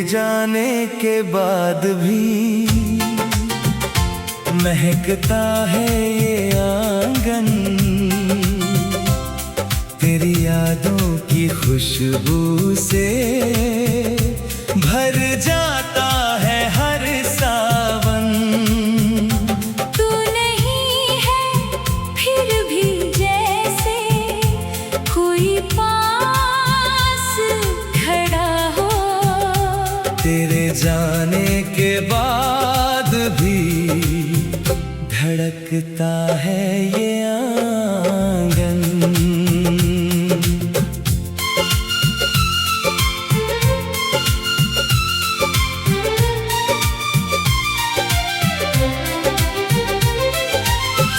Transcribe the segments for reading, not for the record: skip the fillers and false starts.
जाने के बाद भी महकता है ये आंगन, तेरी यादों की खुशबू से भर जाता है हर सावन। तू नहीं है फिर भी जैसे कोई पास खड़ा हो, तेरे जाने के बाद भी धड़कता है ये आंगन।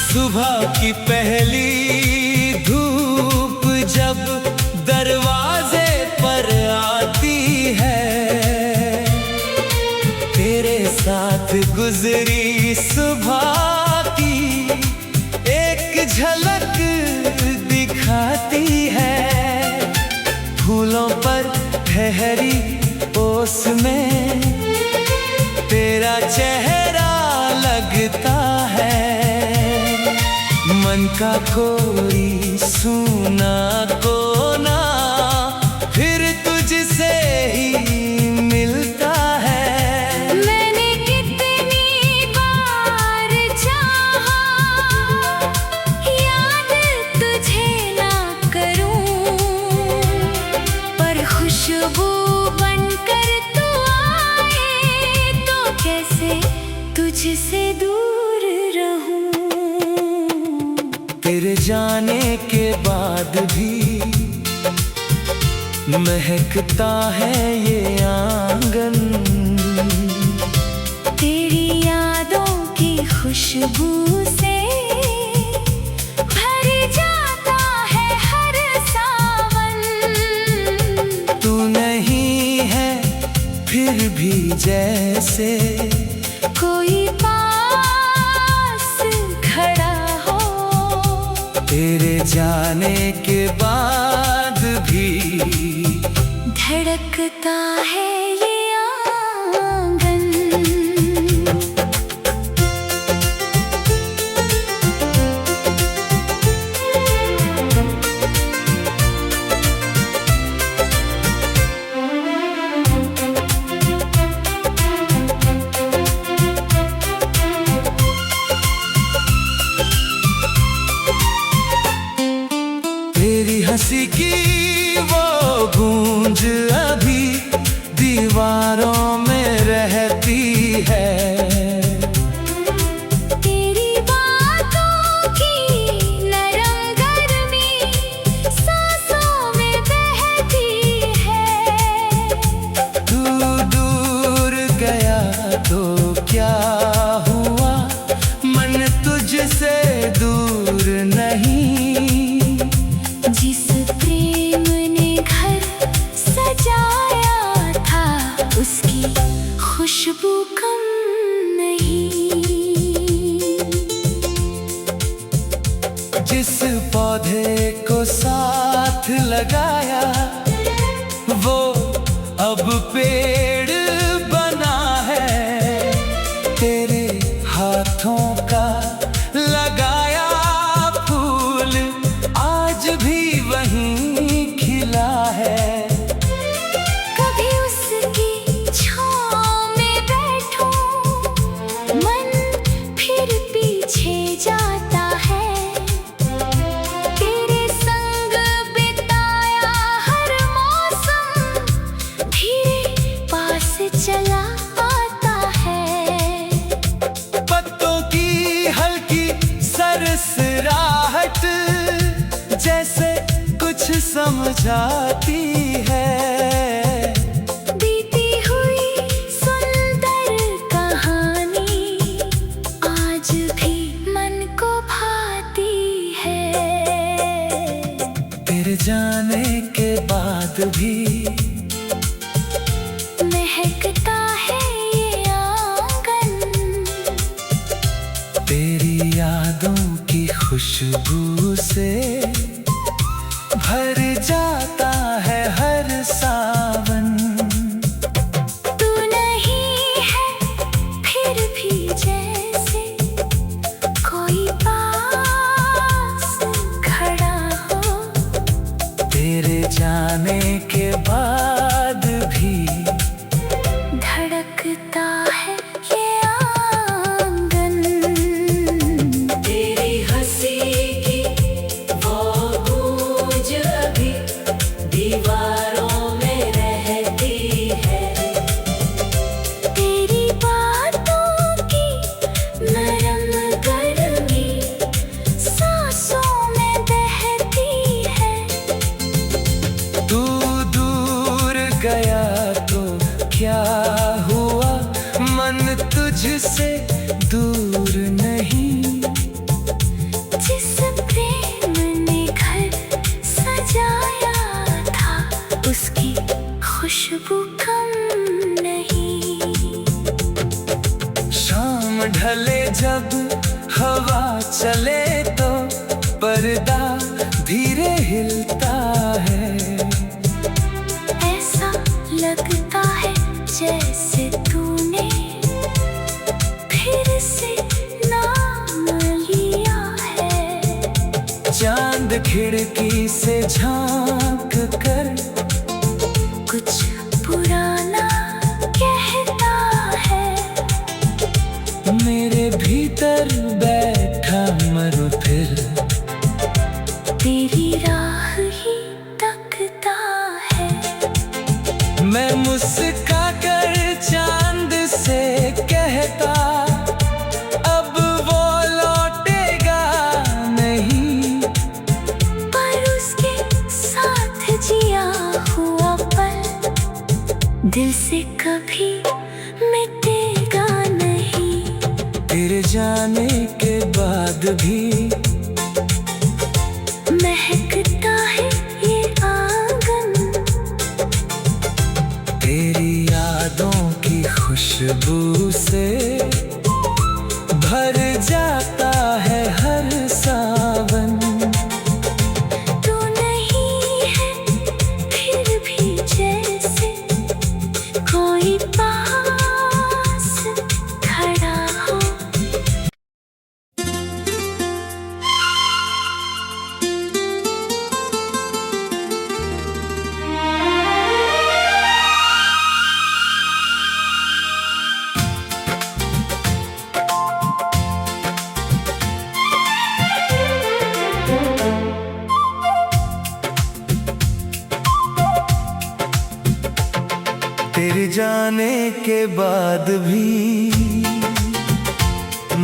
सुबह की पहली धूप जब दरवाजे पर आती है, तेरे साथ गुजरी सुबह की एक झलक दिखाती है। फूलों पर ठहरी ओस में तेरा चेहरा लगता है। मन का कोई सुना कोना फिर तुझसे ही मिलता है। मैंने कितनी बार चाहा याद तुझे ना करूं, पर खुशबू बनकर तू आए तो कैसे तुझसे दूर रहूं। तेरे जाने के बाद भी महकता है ये आंगन, तेरी यादों की खुशबू से भर जाता है हर सावन। तू नहीं है फिर भी जैसे कोई पास खड़ा हो, तेरे जाने के बाद भी धड़कता है ये आंगन। तेरी हंसी की वो गूंज अभी दीवारों में रहती है। तेरी बातों की नरम गर्मी सांसों में बहती है। तू दूर गया तो क्या हुआ, मन तुझसे दूर नहीं। जिस प्रेम ने घर सजाया था उसकी खुशबू कम नहीं। जिस पौधे को साथ लगाया वो अब पेड़ बना है। तेरे हाथों का लगाया फूल आज भी वहीं खिला है। कभी उसकी छाँव में बैठूं, मन फिर पीछे जाता है। तेरे संग बिताया हर मौसम धीरे पास चला आता है। पत्तों की हल्की सरसराहट जैसे कुछ समझाती है। बीती हुई सुंदर कहानी आज भी मन को भाती है। तेरे जाने के बाद भी महकता है ये आंगन, तेरी यादों की खुशबू से भर जाता है हर सावन। तू बंद खिड़की से झांक कर कुछ पुराना कहता है, मेरे भीतर बैठा मरु फिर तेरी राह ही तकता है। मैं मुस्का कर चांद से कहता अब वो लौटेगा नहीं, पर उसके साथ जिया हुआ पल दिल से कभी मिटेगा नहीं। तेरे जाने के बाद भी महकता है ये आंगन, तेरी यादों की खुशबू से भर जाता है हर सावन। तू नहीं है फिर भी जैसे कोई पास खड़ा हो। तेरे जाने के बाद भी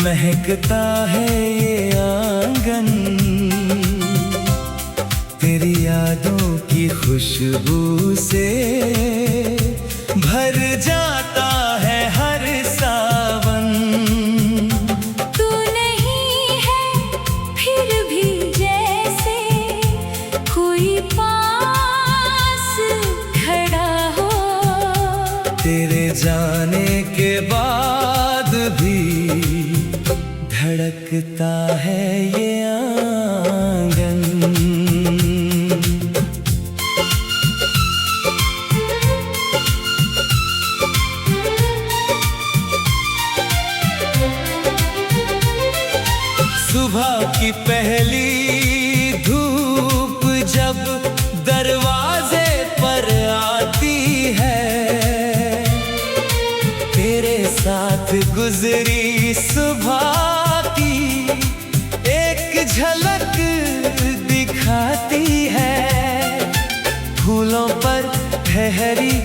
महकता है ये आंगन, तेरी यादों की खुशबू से भर जाता है हर सावन। तू नहीं है फिर भी जैसे कोई पास खड़ा हो। तेरे जाने के बाद भी धड़कता है ये आंगन। सुबह की पहली धूप जब दरवाजे पर आती है, तेरे साथ गुजरी सुबह की एक झलक दिखाती है। फूलों पर ठहरी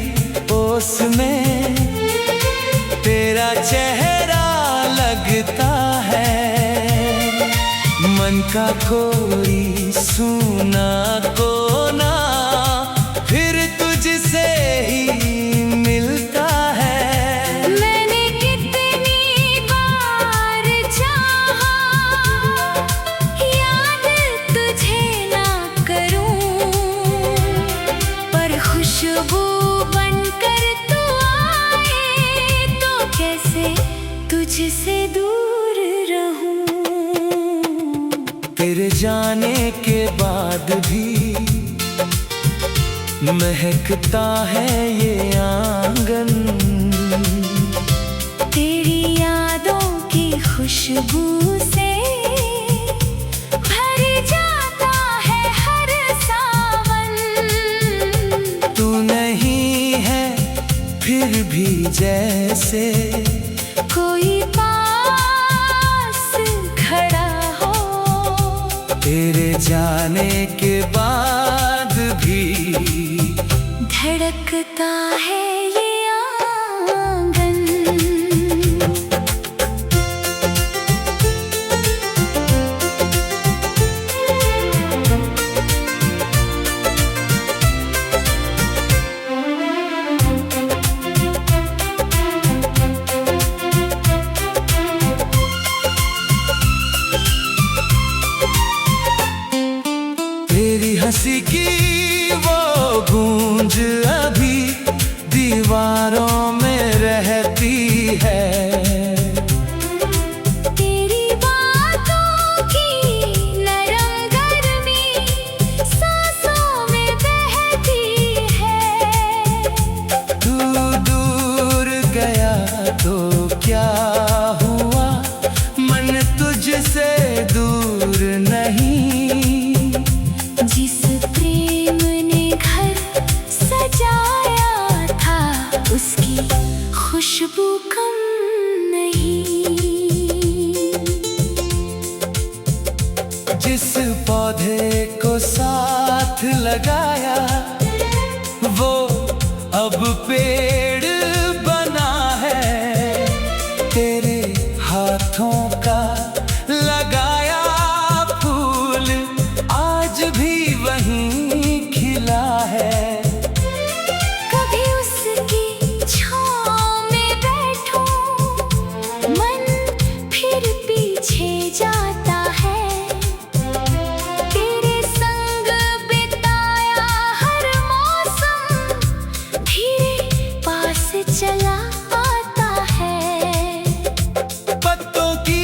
ओस में तेरा चेहरा लगता है। मन का कोई सूना कोना फिर तुझसे ही मिलता है। मैंने कितनी बार चाहा याद तुझे ना करूं, पर खुशबू बनकर तू आए तो कैसे तुझसे दूर रहूं। तेरे जाने के बाद भी महकता है ये आंगन, तेरी यादों की खुशबू से भर जाता है हर सावन। तू नहीं है फिर भी जैसे कोई पास खड़ा हो। तेरे जाने के बाद भी धड़कता है ये आंगन। तेरी हंसी की वो गूंज अभी दीवारों में रहती है। तेरी बातों की नरम गर्मी सांसों में बहती है। तू दूर गया तो क्या हुआ, मन तुझसे दूर नहीं। जिस पौधे को साथ लगाया वो अब पेड़ बना है। तेरे हाथों का लगाया फूल आज भी वहीं खिला है। कभी उसकी छाँव में बैठूं, मन फिर पीछे जाता है। तेरे संग बिताया हर मौसम धीरे पास चला आता है। पत्तों की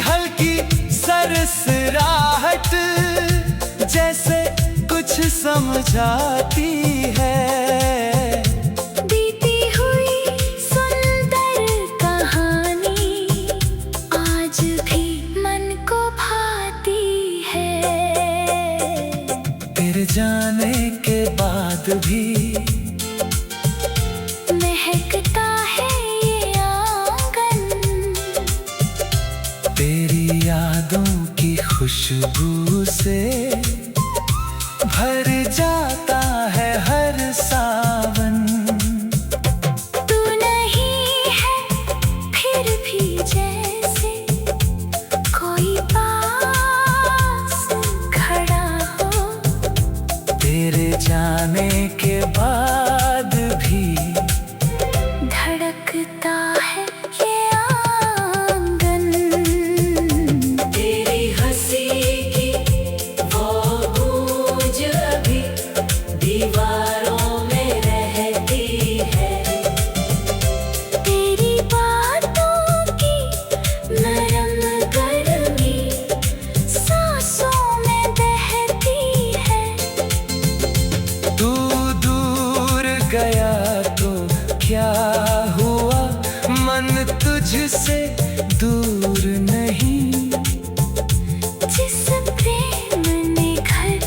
हल्की सरसराहट जैसे कुछ समझाती है। बीती हुई सुंदर कहानी आज भी मन को भाती है। तेरे जाने के बाद भी महकता है ये आंगन, तेरी यादों की खुशबू से भर जाता है हर सावन। तू नहीं है फिर भी जैसे कोई पास खड़ा हो। तेरे जाने के बाद भी धड़कता है ये आंगन। तेरी हंसी की वो गूंज अभी दीवारों में रहती है। तेरी बातों की नरम गर्मी सांसों में बहती है। तू दूर गया तो क्या हुआ, मन तुझसे दूर नहीं। जिस प्रेम ने घर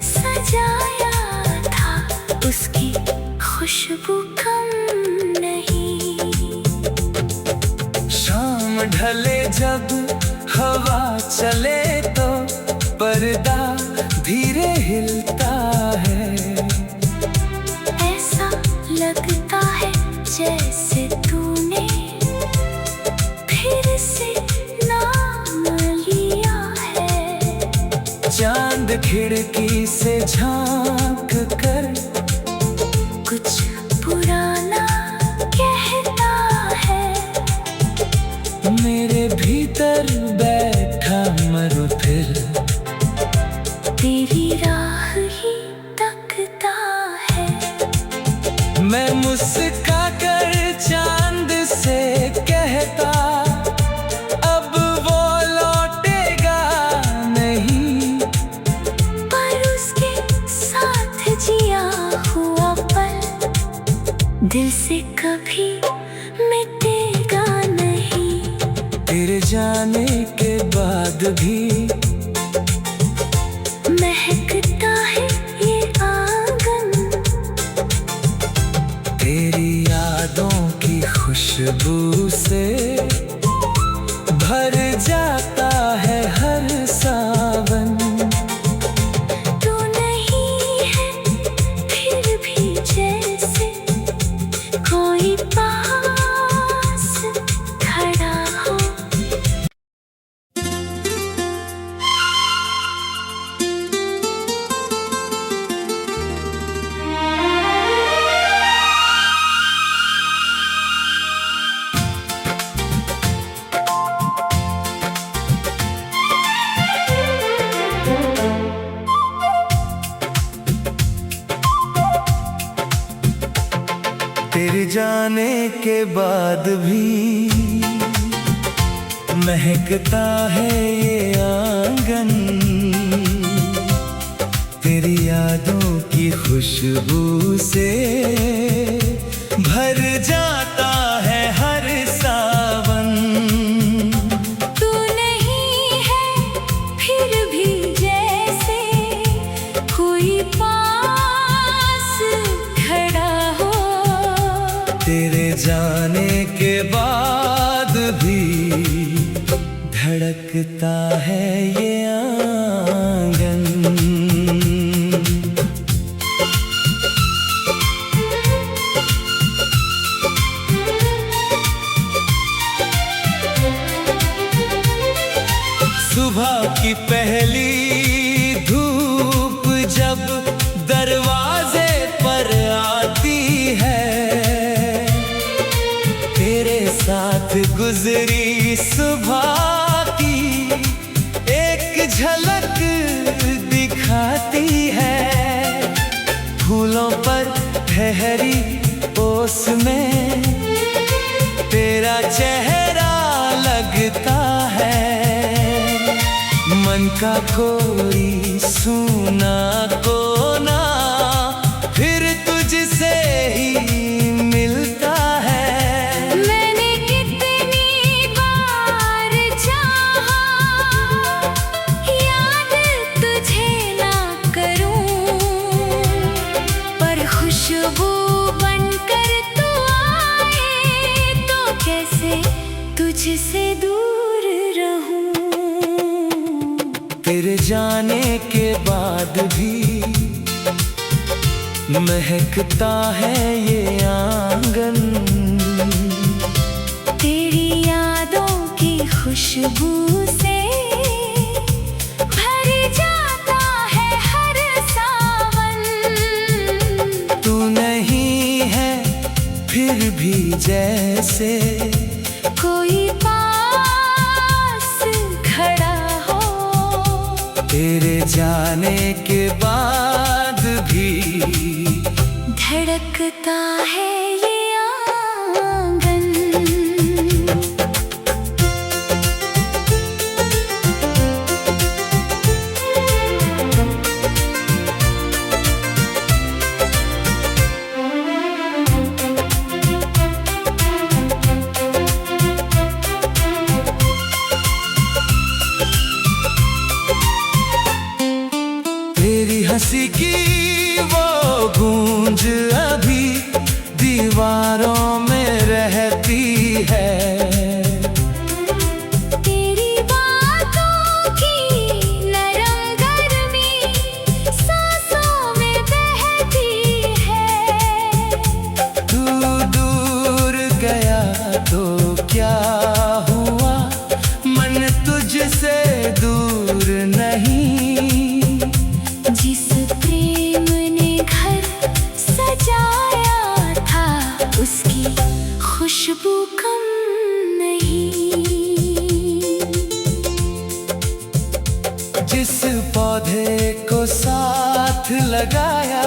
सजाया था उसकी खुशबू कम नहीं। शाम ढले जब हवा चले तो पर्दा धीरे हिलता है। ऐसा लगता है जैसे तूने फिर से नाम लिया है। चांद खिड़की से झांक कर कुछ पुराना कहता है। मेरे भीतर बैठा मरु फिर तेरी राह ही तकता है। मैं मुस्का कर चांद से कहता अब वो लौटेगा नहीं। पर उसके साथ जिया हुआ पल दिल से कभी मिटेगा नहीं। तेरे जाने के बाद भी महकता है ये आंगन, तेरी यादों की खुशबू से भर जाता है हर सावन। तू नहीं है फिर भी जैसे कोई पास खड़ा हो। तेरे जाने के बाद भी महकता है ये आंगन, तेरी यादों की खुशबू से भर जाता है हर सावन। तू नहीं है फिर भी जैसे कोई पास खड़ा हो। तेरे जाने के बाद भी धड़कता है ये आंगन। सुबह की पहली धूप जब दरवाजे पर आती है, तेरे साथ गुजरी सुबह की एक झलक दिखाती है। फूलों पर ठहरी ओस में तेरा चेहरा लगता है। मन का कोई सुना कोना फिर तुझसे ही मिलता है। मैंने कितनी बार चाहा याद तुझे ना करूं, पर खुशबू बनकर तू आए तो कैसे तुझसे दूर रहूं। तेरे जाने के बाद भी महकता है ये आंगन। तेरी यादों की खुशबू से भर जाता है हर सावन। तू नहीं है फिर भी जैसे कोई पास खड़ा हो। तेरे जाने के बाद भी धड़कता है ये आंगन। तेरी हंसी की वो गूंज अभी दीवारों में रहती है। तेरी बातों की नरम गर्मी सांसों में बहती है। तू दूर गया तो क्या हुआ, मन तुझसे दूर नहीं। जिस प्रेम ने घर सजाया था उसकी खुशबू कम नहीं। जिस पौधे को साथ लगाया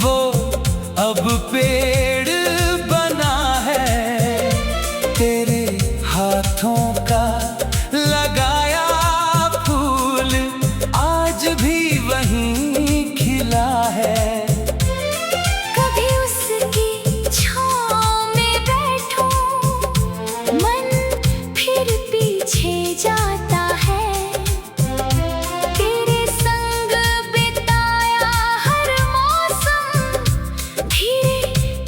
वो अब पेड़ बना है। तेरे हाथों का लगाया फूल आज भी वहीं खिला है। कभी उसकी छाँव में बैठूं, मन फिर पीछे जाता है। तेरे संग बिताया हर मौसम धीरे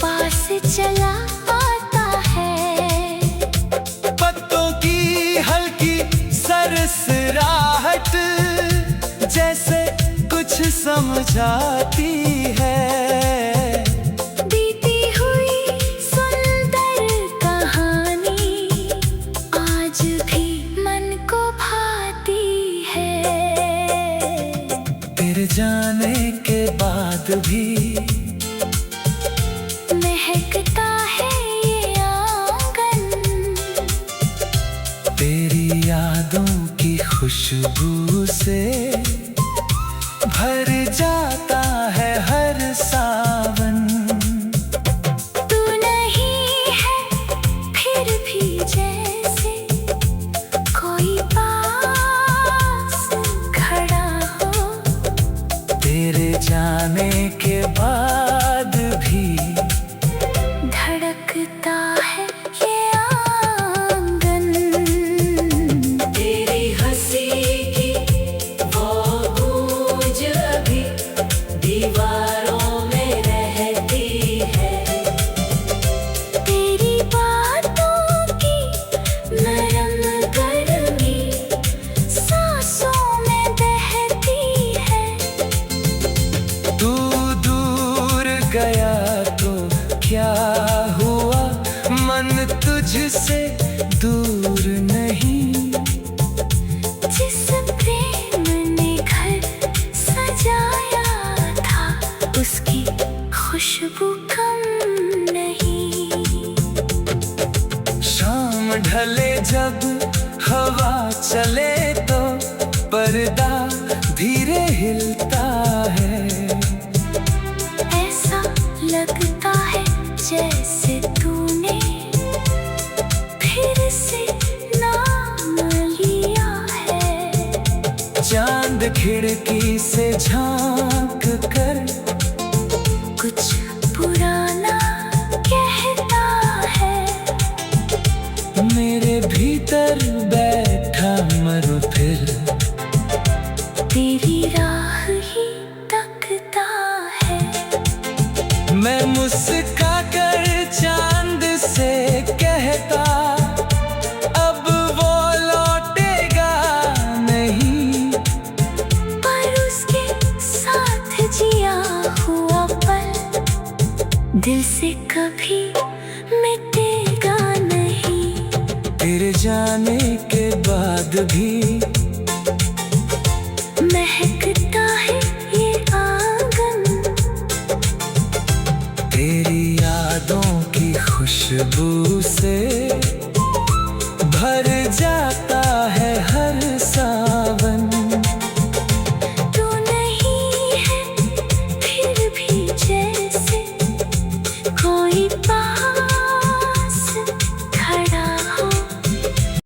पास चला आता है। पत्तों की हल्की सरसराहट जैसे कुछ समझाती है। बीती हुई सुंदर कहानी आज भी मन को भाती है। तेरे जाने के बाद भी महकता है ये आंगन। तेरी यादों की खुशबू से भर जाता है हर सावन। तू नहीं है फिर भी जैसे कोई पास खड़ा हो। तेरे जाने के बाद भी धड़कता है ये आंगन। तेरी हंसी की वो गूंज अभी चांद खिड़की से झांक कर कुछ पुराना कहता है, मेरे भीतर बैठा मर फिर तेरी राह ही तकता है। मैं मुस्का कर चांद से कहता अब वो लौटेगा नहीं, पर उसके साथ जिया हुआ पल दिल से कभी मिटेगा नहीं। तेरे जाने के बाद भी महकता है ये आंगन, तेरी यादों की खुशबू से